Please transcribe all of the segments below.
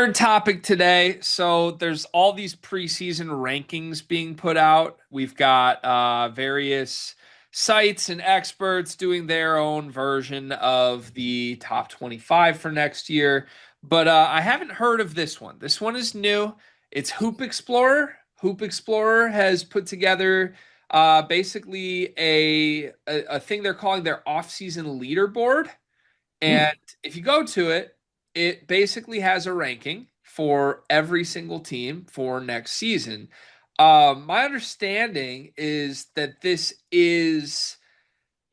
Third topic today. So there's all these preseason rankings being put out. We've got various sites and experts doing their own version of the top 25 for next year. But I haven't heard of this one. This one is new. It's Hoop Explorer. Hoop Explorer has put together basically a thing they're calling their off-season leaderboard. Hmm. And if you go to it, it basically has a ranking for every single team for next season. My understanding is that this is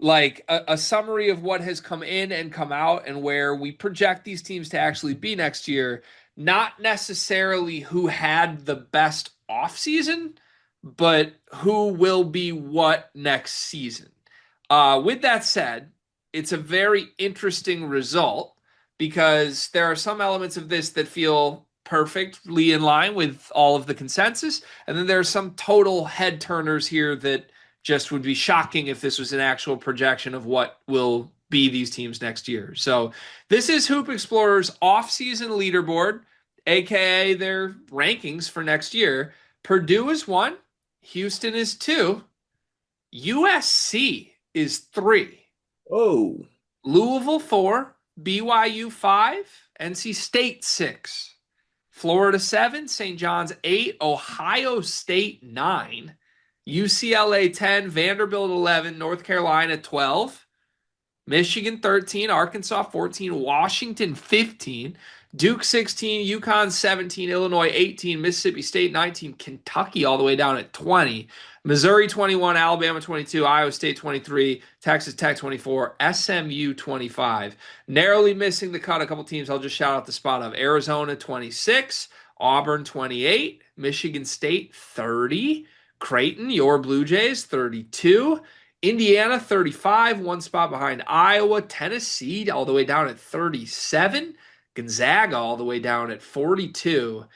like a summary of what has come in and come out and where we project these teams to actually be next year, not necessarily who had the best offseason, but who will be what next season. With that said, it's a very interesting result because there are some elements of this that feel perfectly in line with all of the consensus, and then there are some total head turners here that just would be shocking if this was an actual projection of what will be these teams next year. So this is Hoop Explorer's off-season leaderboard, aka their rankings for next year. Purdue is one, Houston is two, USC is three, Oh, Louisville four, BYU five, NC State six, Florida seven, St. John's eight, Ohio State nine, UCLA 10, Vanderbilt 11, North Carolina 12, Michigan 13, Arkansas 14, Washington 15, Duke 16, UConn 17, Illinois 18, Mississippi State 19, Kentucky all the way down at 20, Missouri 21, Alabama 22, Iowa State 23, Texas Tech 24, SMU 25. Narrowly missing the cut, a couple teams I'll just shout out the spot of Arizona 26, Auburn 28, Michigan State 30, Creighton, your Blue Jays 32, Indiana 35, one spot behind Iowa, Tennessee all the way down at 37, Gonzaga all the way down at 42,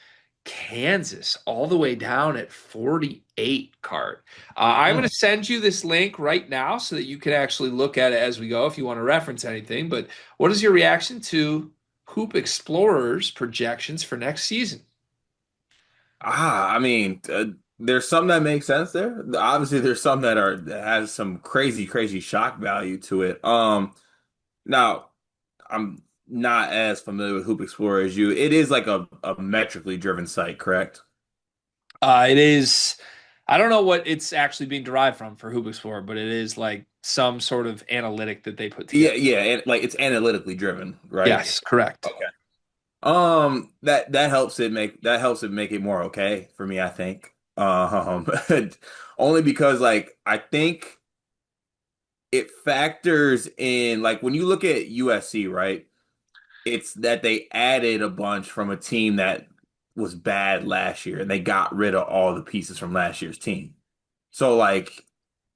Kansas all the way down at 48, Cart. I'm going hmm. to send you this link right now so that you can actually look at it as we go if you want to reference anything. But what is your reaction to Hoop Explorers projections for next season? I mean, there's some that make sense there. Obviously, there's some that has some crazy shock value to it. Now I'm not as familiar with Hoop Explorer as you. It is like a metrically driven site, correct? It is, I don't know what it's actually being derived from for Hoop Explorer, but it is like some sort of analytic that they put Yeah, together. yeah, and like it's analytically driven, right? Yes, correct. Okay. That helps it make it more okay for me, I think. Only because like I think it factors in like when you look at USC, right? It's that they added a bunch from a team that was bad last year and they got rid of all the pieces from last year's team. So like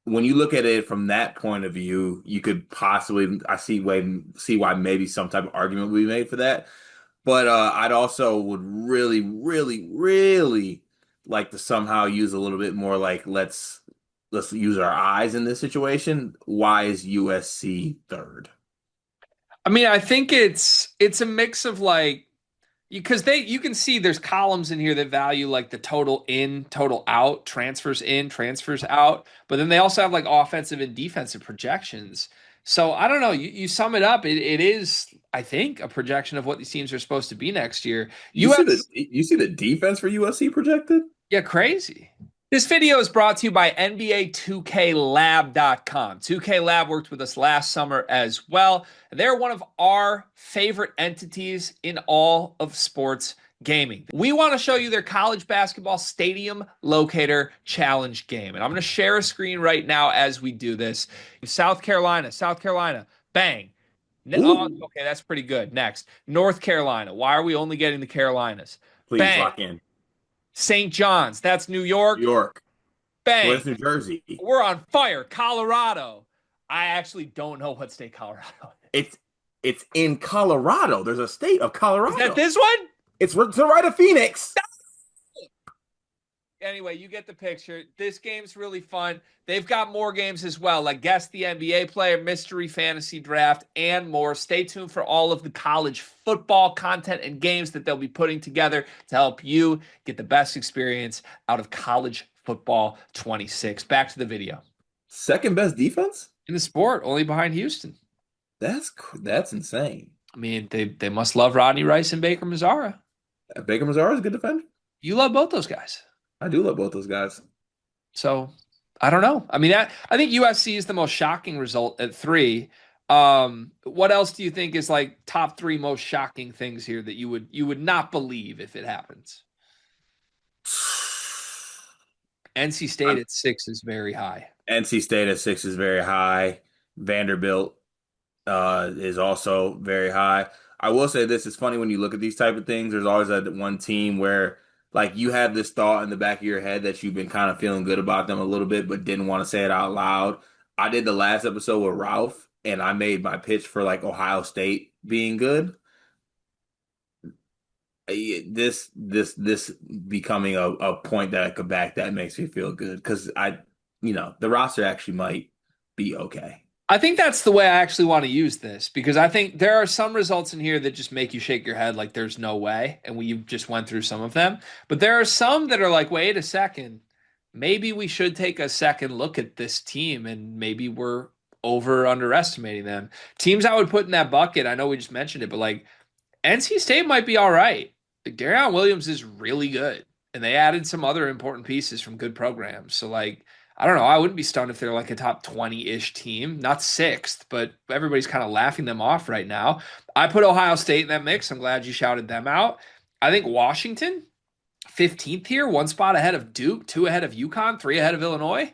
when you look at it from that point of view, you could possibly see why maybe some type of argument would be made for that. But I'd also would really like to somehow use a little bit more like let's use our eyes in this situation. Why is USC third? I mean, I think it's a mix of like because they you can see there's columns in here that value like the total in, total out, transfers in, transfers out, but then they also have like offensive and defensive projections. So I don't know. You sum it up, it is, I think, a projection of what these teams are supposed to be next year. US, You see the defense for USC projected? yeah, crazy. This video is brought to you by NBA2K Lab.com. 2K Lab worked with us last summer as well. They're one of our favorite entities in all of sports gaming. We want to show you their college basketball stadium locator challenge game. And I'm going to share a screen right now as we do this. South Carolina, bang. Oh, Ooh, okay, that's pretty good. Next, North Carolina. Why are we only getting the Carolinas? please Bang. lock in. St. John's, that's New New York. York. Bang. Where's New Jersey? We're on fire. Colorado. I actually don't know what state Colorado is. It's it's in Colorado. There's a state of Is that Colorado. this one? It's to the right of Phoenix. Anyway, you get the picture. This game's really fun. They've got more games as well, like Guess the NBA Player, Mystery Fantasy Draft, and more. Stay tuned for all of the college football content and games that they'll be putting together to help you get the best experience out of college football 26. Back to the video. Second best defense? In the sport, only behind Houston. That's insane. I mean, they must love Rodney Rice and Baker Mazara. Baker Mazara is a good defender. You love both those guys. I do love both those guys. So I don't know. I mean, I think USC is the most shocking result at 3. What else do you think is like top 3 most shocking things here that you would not believe if it happens? NC State at 6 is very high. NC State at 6 is very high. Vanderbilt is also very high. I will say this, it's funny when you look at these type of things, there's always that one team where like you have this thought in the back of your head that you've been kind of feeling good about them a little bit, but didn't want to say it out loud. I did the last episode with Ralph, and I made my pitch for like Ohio State being good. This becoming a point that I could back that makes me feel good because the roster actually might be okay. I think that's the way I actually want to use this because I think there are some results in here that just make you shake your head like there's no way. And we just went through some of them. But there are some that are like, wait a second, maybe we should take a second look at this team and maybe we're over underestimating them. Teams I would put in that bucket, I know we just mentioned it, but like NC State might be all right. Like Darion Williams is really good. And they added some other important pieces from good programs. So like I don't know. I wouldn't be stunned if they're like a top 20-ish team, not sixth, but everybody's kind of laughing them off right now. I put Ohio State in that mix. I'm glad you shouted them out. I think Washington, 15th here, 1 spot ahead of Duke, 2 ahead of UConn, 3 ahead of Illinois.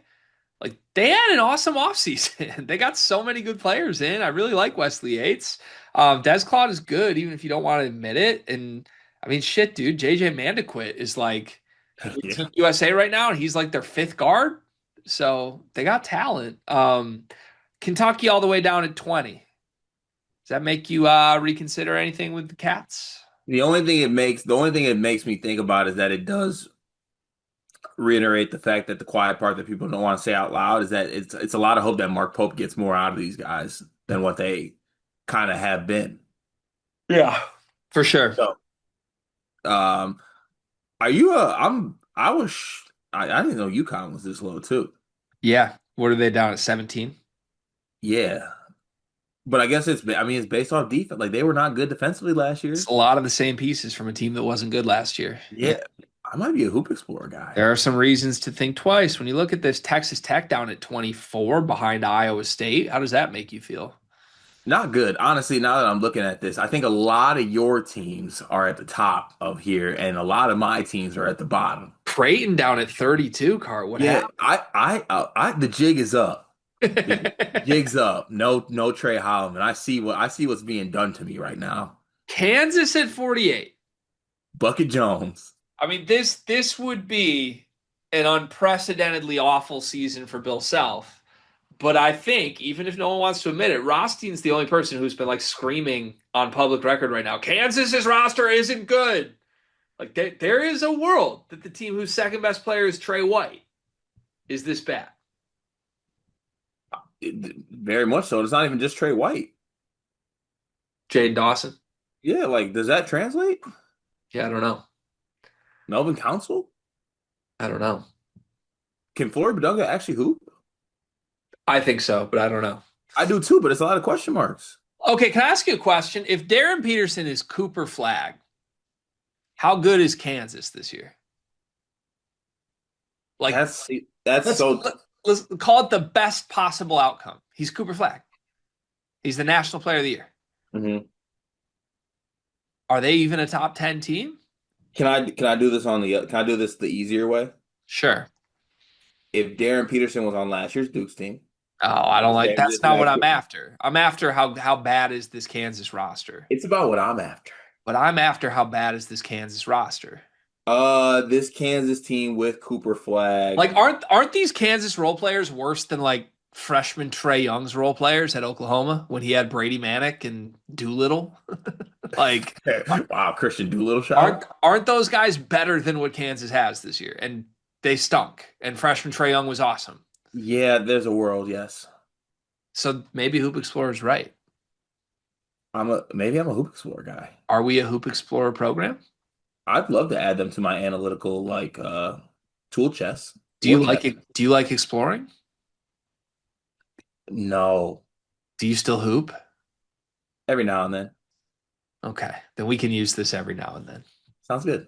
Like they had an awesome offseason. They got so many good players in. I really like Wesley Yates. Des Claude is good, even if you don't want to admit it. And I mean, shit, dude, JJ Mandaquit is like with Yeah. Team USA right now, and he's like their 5th guard. So they got talent. Kentucky all the way down at 20. Does that make you reconsider anything with the Cats? The only thing it makes me think about is that it does reiterate the fact that the quiet part that people don't want to say out loud is that it's a lot of hope that Mark Pope gets more out of these guys than what they kind of have been. Yeah, for sure. So, um, are you I didn't know UConn was this low too. Yeah. What are they down at 17? Yeah. But I guess it's based off defense. Like they were not good defensively last It's year. a lot of the same pieces from a team that wasn't good last year. Yeah. Yeah. I might be a Hoop Explorer guy. There are some reasons to think twice. When you look at this Texas Tech down at 24 behind Iowa State, how does that make you feel? Not good. Honestly, now that I'm looking at this, I think a lot of your teams are at the top of here, and a lot of my teams are at the bottom. Creighton down at 32, Cart. What Yeah, the jig is up. The happened? jig's up. No Trey Holloman. I see what's being done to me right now. Kansas at 48. Bucket Jones. I mean, this would be an unprecedentedly awful season for Bill Self. But I think, even if no one wants to admit it, Rothstein's the only person who's been like screaming on public record right now. Kansas's roster isn't good. Like there is a world that the team whose second best player is Trey White is this bad. Very much so. It's not even just Trey White. Jaden Dawson. Yeah, like does that translate? Yeah, I don't know. Melvin Council? I don't know. Can Floyd Badunga actually hoop? I think so, but I don't know. I do too, but it's a lot of question marks. Okay, can I ask you a question? If Darren Peterson is Cooper Flag, how good is Kansas this year? Like That's let's so. let's call it the best possible outcome. He's Cooper Flag. He's the National Player of the Year. Mhm. Are they even a top 10 team? Can I do this can I do this the easier way? Sure. If Darren Peterson was on last year's Duke's team, Oh, I don't like same that's this not what next I'm year, after. I'm after how bad is this Kansas roster. it's about what I'm after. But I'm after how bad is this Kansas roster. This Kansas team with Cooper Flag. Like aren't these Kansas role players worse than like freshman Trey Young's role players at Oklahoma when he had Brady Manick and Doolittle? Like Wow, Christian Doolittle aren't shot. aren't those guys better than what Kansas has this year? And they stunk, and freshman Trae Young was awesome. Yeah, there's a world, yes. So maybe Hoop Explorer is right. Maybe I'm a Hoop Explorer guy. Are we a Hoop Explorer program? I'd love to add them to my analytical tool chest, Do you war like chest. it? Do you like exploring? No, Do you still hoop? every now and then. Okay, then we can use this every now and then. Sounds good.